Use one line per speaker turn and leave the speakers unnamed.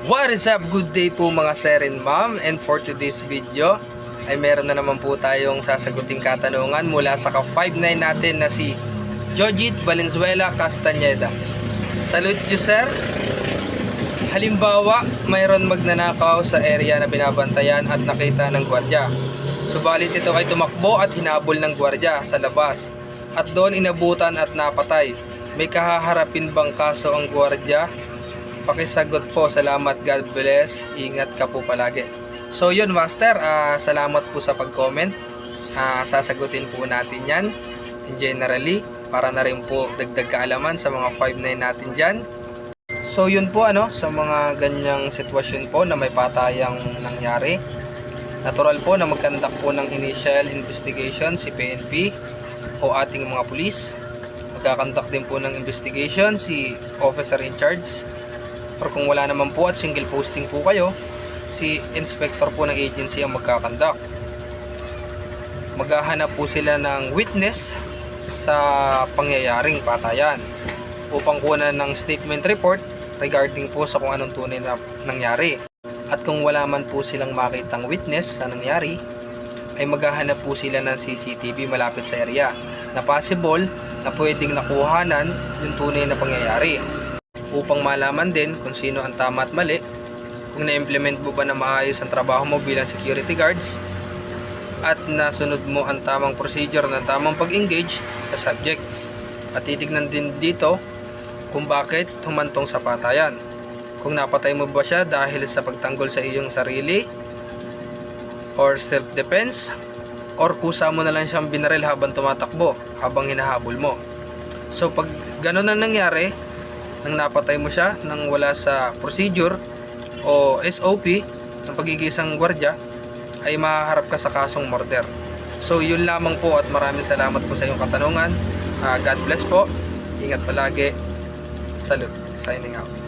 What is up? Good day po mga sir and ma'am, and for today's video ay meron na naman po tayong sasaguting katanungan mula sa ka-59 natin na si Jojit Valenzuela Castañeda. Salute you sir. Halimbawa, mayroon magnanakaw sa area na binabantayan at nakita ng gwardiya. Subalit ito ay tumakbo at hinabol ng gwardiya sa labas at doon inabutan at napatay. May kahaharapin bang kaso ang gwardiya? Pakisagot po. Salamat. God bless. Ingat ka po palagi. So yun master, salamat po sa pag-comment. Sasagutin po natin yan in generally para na rin po dagdag kaalaman sa mga 5-9 natin dyan. So yun po sa mga ganyang sitwasyon po na may patayang nangyari. Natural po na magkandak po ng initial investigation si PNP o ating mga pulis. Magkakandak din po ng investigation si officer in charge. Or kung wala naman po at single posting po kayo, si inspector po ng agency ang magkakandak. Maghahanap po sila ng witness sa pangyayaring patayan upang kunan ng statement report regarding po sa kung anong tunay na nangyari. At kung wala man po silang makitang witness sa nangyari, ay maghahanap po sila ng CCTV malapit sa area na possible na pwedeng nakuhanan yung tunay na pangyayari, upang malaman din kung sino ang tama at mali, kung na-implement mo ba na maayos ang trabaho mo bilang security guards, at nasunod mo ang tamang procedure na tamang pag-engage sa subject. At titignan din dito kung bakit humantong sa patayan. Kung napatay mo ba siya dahil sa pagtanggol sa iyong sarili or self-defense, or kusa mo na lang siyang binaril habang tumatakbo, habang hinahabol mo. So pag ganun na nangyari, nang napatay mo siya nang wala sa procedure o SOP ng pagigisang gwardiya, ay mahaharap ka sa kasong murder. So yun lamang po at maraming salamat po sa iyong katanungan. God bless po. Ingat palagi. Salute. Signing out.